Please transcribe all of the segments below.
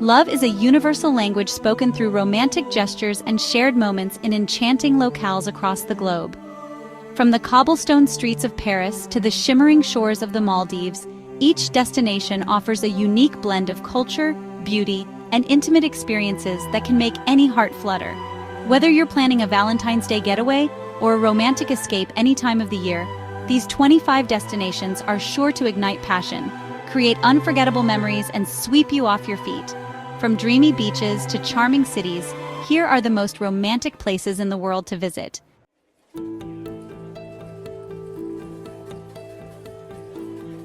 Love is a universal language spoken through romantic gestures and shared moments in enchanting locales across the globe. From the cobblestone streets of Paris to the shimmering shores of the Maldives, each destination offers a unique blend of culture, beauty, and intimate experiences that can make any heart flutter. Whether you're planning a Valentine's Day getaway or a romantic escape any time of the year, these 25 destinations are sure to ignite passion, create unforgettable memories, and sweep you off your feet. From dreamy beaches to charming cities, here are the most romantic places in the world to visit.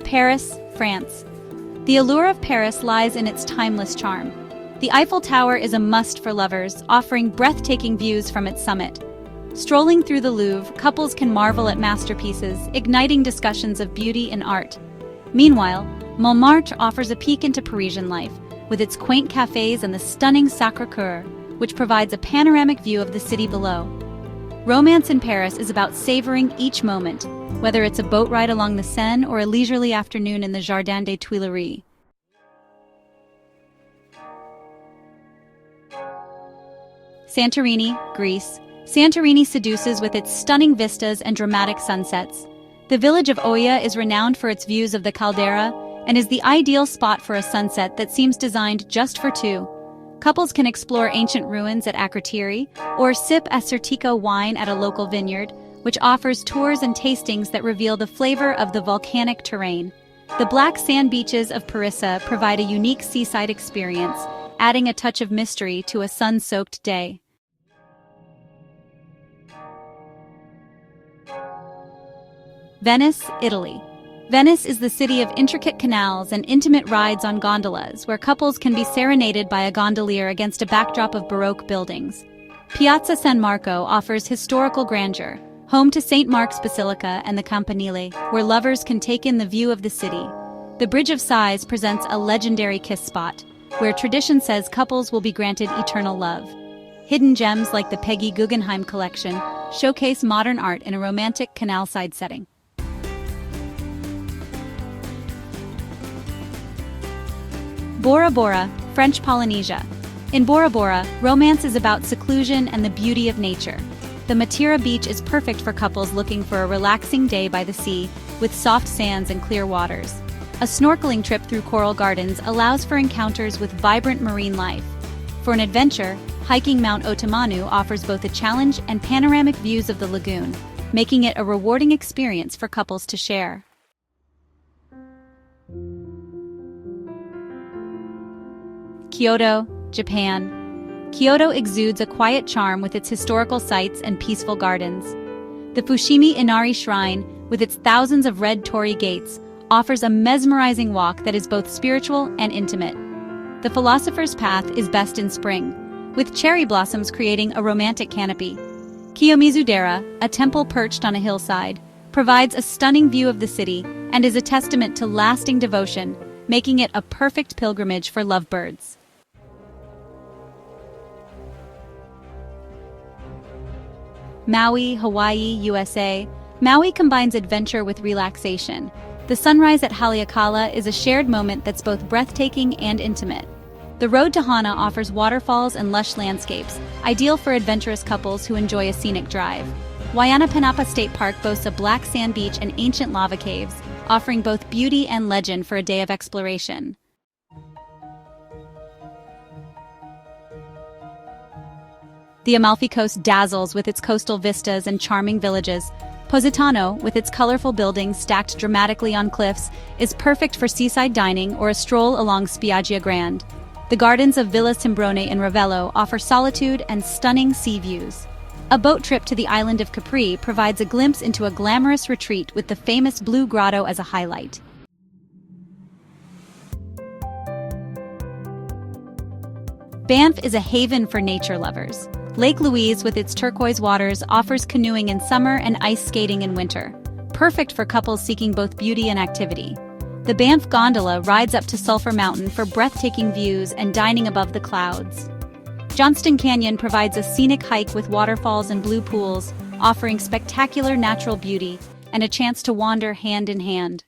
Paris, France. The allure of Paris lies in its timeless charm. The Eiffel Tower is a must for lovers, offering breathtaking views from its summit. Strolling through the Louvre, couples can marvel at masterpieces, igniting discussions of beauty and art. Meanwhile, Montmartre offers a peek into Parisian life, with its quaint cafes and the stunning Sacré-Cœur, which provides a panoramic view of the city below. Romance in Paris is about savoring each moment, whether it's a boat ride along the Seine or a leisurely afternoon in the Jardin des Tuileries. Santorini, Greece. Santorini seduces with its stunning vistas and dramatic sunsets. The village of Oia is renowned for its views of the caldera and is the ideal spot for a sunset that seems designed just for two. Couples can explore ancient ruins at Akrotiri or sip Assertico wine at a local vineyard, which offers tours and tastings that reveal the flavor of the volcanic terrain. The black sand beaches of Parissa provide a unique seaside experience, adding a touch of mystery to a sun-soaked day. Venice, Italy. Venice is the city of intricate canals and intimate rides on gondolas, where couples can be serenaded by a gondolier against a backdrop of Baroque buildings. Piazza San Marco offers historical grandeur, home to St. Mark's Basilica and the Campanile, where lovers can take in the view of the city. The Bridge of Sighs presents a legendary kiss spot, where tradition says couples will be granted eternal love. Hidden gems like the Peggy Guggenheim collection showcase modern art in a romantic canal-side setting. Bora Bora, French Polynesia. In Bora Bora, romance is about seclusion and the beauty of nature. The Matira beach is perfect for couples looking for a relaxing day by the sea, with soft sands and clear waters. A snorkeling trip through coral gardens allows for encounters with vibrant marine life. For an adventure, hiking Mount Otomanu offers both a challenge and panoramic views of the lagoon, making it a rewarding experience for couples to share. Kyoto, Japan. Kyoto exudes a quiet charm with its historical sites and peaceful gardens. The Fushimi Inari Shrine, with its thousands of red torii gates, offers a mesmerizing walk that is both spiritual and intimate. The Philosopher's Path is best in spring, with cherry blossoms creating a romantic canopy. Kiyomizu-dera, a temple perched on a hillside, provides a stunning view of the city and is a testament to lasting devotion, making it a perfect pilgrimage for lovebirds. Maui, Hawaii, USA. Maui combines adventure with relaxation. The sunrise at Haleakala is a shared moment that's both breathtaking and intimate. The road to Hana offers waterfalls and lush landscapes, ideal for adventurous couples who enjoy a scenic drive. Wainapanapa State Park boasts a black sand beach and ancient lava caves, offering both beauty and legend for a day of exploration. The Amalfi Coast dazzles with its coastal vistas and charming villages. Positano, with its colorful buildings stacked dramatically on cliffs, is perfect for seaside dining or a stroll along Spiaggia Grande. The gardens of Villa Simbrone in Ravello offer solitude and stunning sea views. A boat trip to the island of Capri provides a glimpse into a glamorous retreat with the famous Blue Grotto as a highlight. Banff is a haven for nature lovers. Lake Louise, with its turquoise waters, offers canoeing in summer and ice skating in winter, perfect for couples seeking both beauty and activity. The Banff Gondola rides up to Sulphur Mountain for breathtaking views and dining above the clouds. Johnston Canyon provides a scenic hike with waterfalls and blue pools, offering spectacular natural beauty and a chance to wander hand in hand.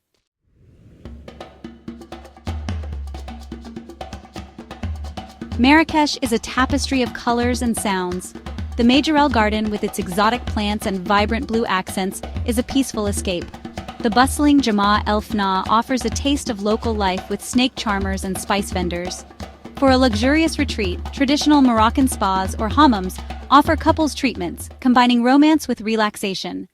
Marrakesh is a tapestry of colors and sounds. The Majorelle Garden, with its exotic plants and vibrant blue accents, is a peaceful escape. The bustling Jama El Fna offers a taste of local life with snake charmers and spice vendors. For a luxurious retreat, traditional Moroccan spas or hammams offer couples treatments, combining romance with relaxation.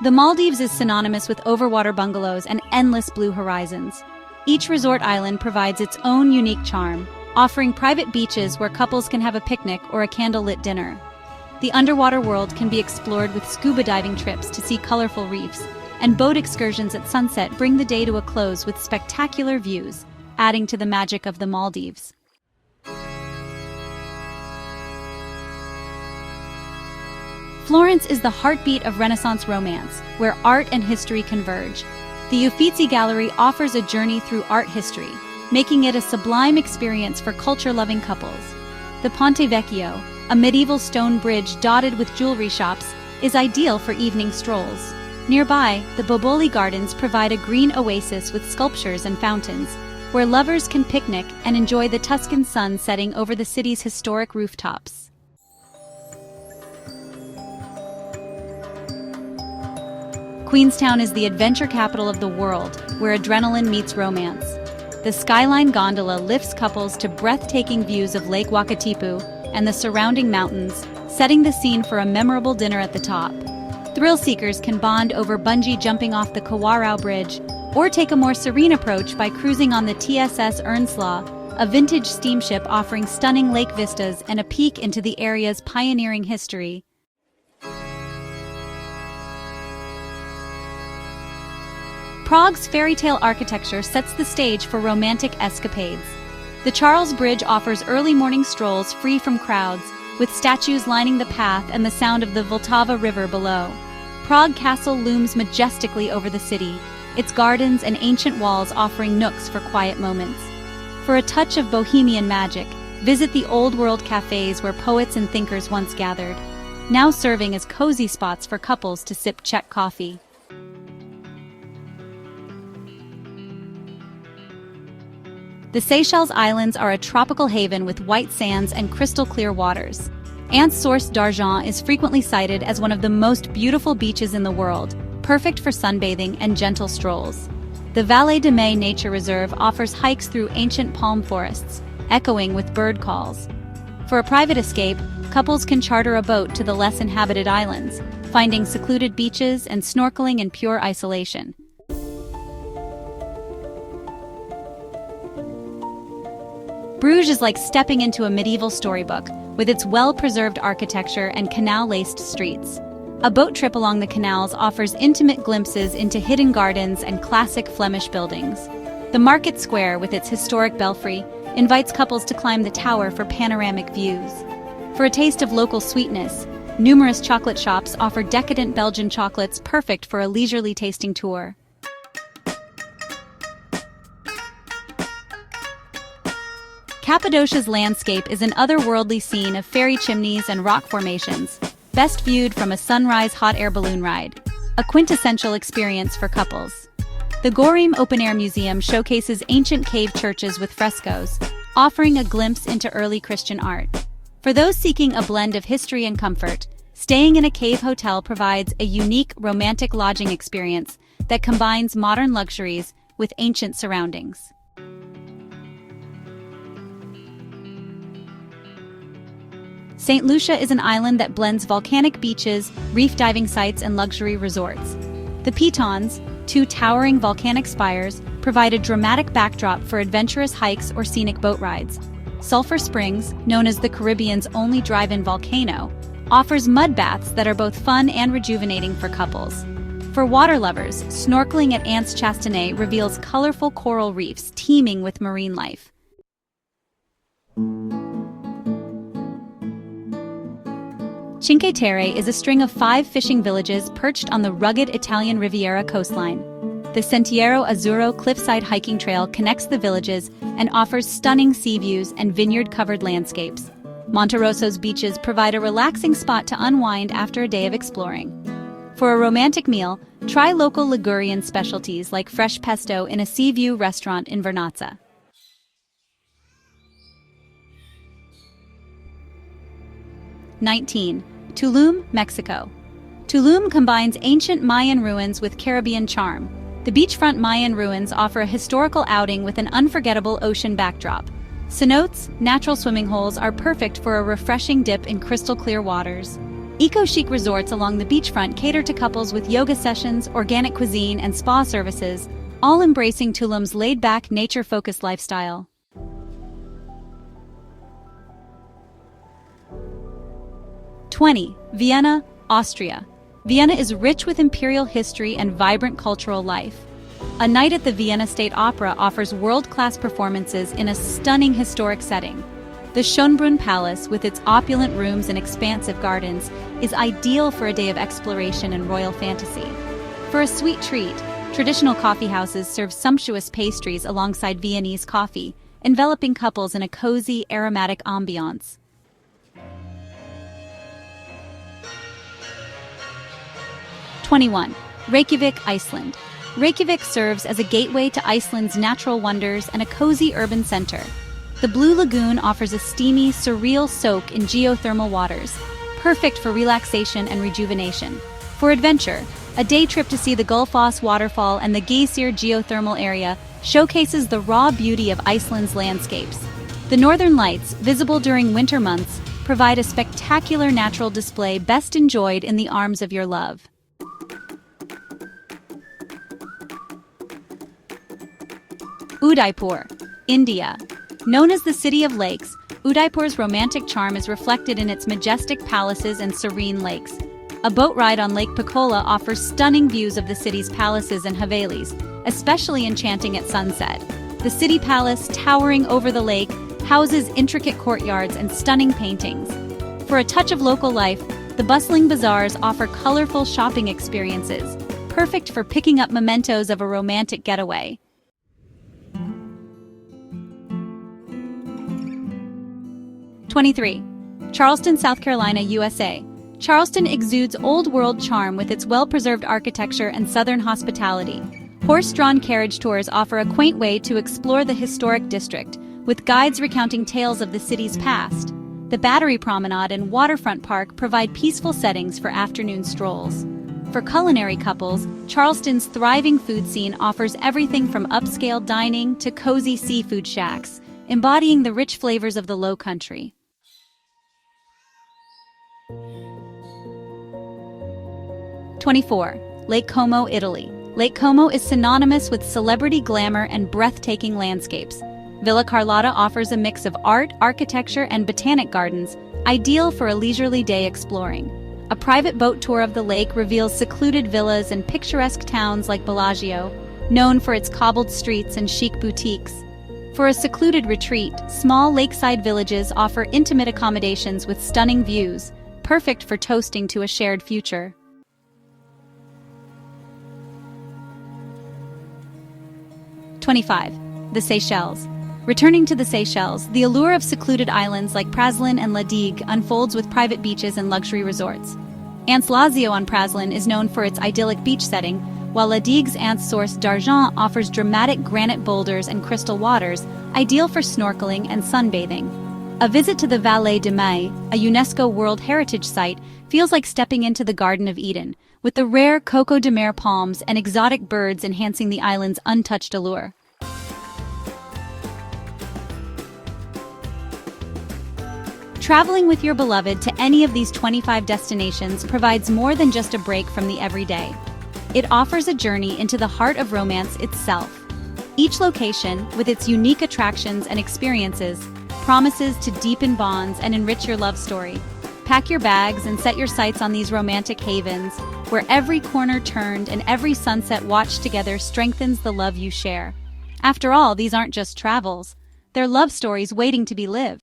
The Maldives is synonymous with overwater bungalows and endless blue horizons. Each resort island provides its own unique charm, offering private beaches where couples can have a picnic or a candlelit dinner. The underwater world can be explored with scuba diving trips to see colorful reefs, and boat excursions at sunset bring the day to a close with spectacular views, adding to the magic of the Maldives. Florence is the heartbeat of Renaissance romance, where art and history converge. The Uffizi Gallery offers a journey through art history, making it a sublime experience for culture-loving couples. The Ponte Vecchio, a medieval stone bridge dotted with jewelry shops, is ideal for evening strolls. Nearby, the Boboli Gardens provide a green oasis with sculptures and fountains, where lovers can picnic and enjoy the Tuscan sun setting over the city's historic rooftops. Queenstown is the adventure capital of the world, where adrenaline meets romance. The Skyline Gondola lifts couples to breathtaking views of Lake Wakatipu and the surrounding mountains, setting the scene for a memorable dinner at the top. Thrill seekers can bond over bungee jumping off the Kawarau Bridge, or take a more serene approach by cruising on the TSS Earnslaw, a vintage steamship offering stunning lake vistas and a peek into the area's pioneering history. Prague's fairy tale architecture sets the stage for romantic escapades. The Charles Bridge offers early morning strolls free from crowds, with statues lining the path and the sound of the Vltava River below. Prague Castle looms majestically over the city, its gardens and ancient walls offering nooks for quiet moments. For a touch of bohemian magic, visit the old world cafes where poets and thinkers once gathered, now serving as cozy spots for couples to sip Czech coffee. The Seychelles Islands are a tropical haven with white sands and crystal-clear waters. Anse-Source d'Argent is frequently cited as one of the most beautiful beaches in the world, perfect for sunbathing and gentle strolls. The Vallée de Mai Nature Reserve offers hikes through ancient palm forests, echoing with bird calls. For a private escape, couples can charter a boat to the less inhabited islands, finding secluded beaches and snorkeling in pure isolation. Bruges is like stepping into a medieval storybook, with its well-preserved architecture and canal-laced streets. A boat trip along the canals offers intimate glimpses into hidden gardens and classic Flemish buildings. The Market Square, with its historic belfry, invites couples to climb the tower for panoramic views. For a taste of local sweetness, numerous chocolate shops offer decadent Belgian chocolates perfect for a leisurely tasting tour. Cappadocia's landscape is an otherworldly scene of fairy chimneys and rock formations, best viewed from a sunrise hot air balloon ride, a quintessential experience for couples. The Gorim Open Air Museum showcases ancient cave churches with frescoes, offering a glimpse into early Christian art. For those seeking a blend of history and comfort, staying in a cave hotel provides a unique romantic lodging experience that combines modern luxuries with ancient surroundings. St. Lucia is an island that blends volcanic beaches, reef diving sites, and luxury resorts. The Pitons, two towering volcanic spires, provide a dramatic backdrop for adventurous hikes or scenic boat rides. Sulphur Springs, known as the Caribbean's only drive-in volcano, offers mud baths that are both fun and rejuvenating for couples. For water lovers, snorkeling at Anse Chastanet reveals colorful coral reefs teeming with marine life. Cinque Terre is a string of 5 fishing villages perched on the rugged Italian Riviera coastline. The Sentiero Azzurro cliffside hiking trail connects the villages and offers stunning sea views and vineyard-covered landscapes. Monterosso's beaches provide a relaxing spot to unwind after a day of exploring. For a romantic meal, try local Ligurian specialties like fresh pesto in a sea view restaurant in Vernazza. 19. Tulum, Mexico. Tulum combines ancient Mayan ruins with Caribbean charm. The beachfront Mayan ruins offer a historical outing with an unforgettable ocean backdrop. Cenotes, natural swimming holes, are perfect for a refreshing dip in crystal-clear waters. Eco-chic resorts along the beachfront cater to couples with yoga sessions, organic cuisine, and spa services, all embracing Tulum's laid-back, nature-focused lifestyle. 20. Vienna, Austria. Vienna is rich with imperial history and vibrant cultural life. A night at the Vienna State Opera offers world-class performances in a stunning historic setting. The Schönbrunn Palace, with its opulent rooms and expansive gardens, is ideal for a day of exploration and royal fantasy. For a sweet treat, traditional coffee houses serve sumptuous pastries alongside Viennese coffee, enveloping couples in a cozy, aromatic ambiance. 21. Reykjavik, Iceland. Reykjavik serves as a gateway to Iceland's natural wonders and a cozy urban center. The Blue Lagoon offers a steamy, surreal soak in geothermal waters, perfect for relaxation and rejuvenation. For adventure, a day trip to see the Gullfoss waterfall and the Geysir geothermal area showcases the raw beauty of Iceland's landscapes. The northern lights, visible during winter months, provide a spectacular natural display best enjoyed in the arms of your love. 22. Udaipur, India. Known as the City of Lakes, Udaipur's romantic charm is reflected in its majestic palaces and serene lakes. A boat ride on Lake Picola offers stunning views of the city's palaces and havelis, especially enchanting at sunset. The city palace, towering over the lake, houses intricate courtyards and stunning paintings. For a touch of local life, the bustling bazaars offer colorful shopping experiences, perfect for picking up mementos of a romantic getaway. 23. Charleston, South Carolina, USA. Charleston exudes old-world charm with its well-preserved architecture and southern hospitality. Horse-drawn carriage tours offer a quaint way to explore the historic district, with guides recounting tales of the city's past. The Battery Promenade and Waterfront Park provide peaceful settings for afternoon strolls. For culinary couples, Charleston's thriving food scene offers everything from upscale dining to cozy seafood shacks, embodying the rich flavors of the Low Country. 24. Lake Como, Italy. Lake Como is synonymous with celebrity glamour and breathtaking landscapes. Villa Carlotta offers a mix of art, architecture, and botanic gardens, ideal for a leisurely day exploring. A private boat tour of the lake reveals secluded villas and picturesque towns like Bellagio, known for its cobbled streets and chic boutiques. For a secluded retreat, small lakeside villages offer intimate accommodations with stunning views, perfect for toasting to a shared future. 25. The Seychelles. Returning to the Seychelles, the allure of secluded islands like Praslin and La Digue unfolds with private beaches and luxury resorts. Anse Lazio on Praslin is known for its idyllic beach setting, while La Digue's Anse Source d'Argent offers dramatic granite boulders and crystal waters, ideal for snorkeling and sunbathing. A visit to the Vallée de Mai, a UNESCO World Heritage Site, feels like stepping into the Garden of Eden, with the rare Coco de Mer palms and exotic birds enhancing the island's untouched allure. Traveling with your beloved to any of these 25 destinations provides more than just a break from the everyday. It offers a journey into the heart of romance itself. Each location, with its unique attractions and experiences, promises to deepen bonds and enrich your love story. Pack your bags and set your sights on these romantic havens, where every corner turned and every sunset watched together strengthens the love you share. After all, these aren't just travels. They're love stories waiting to be lived.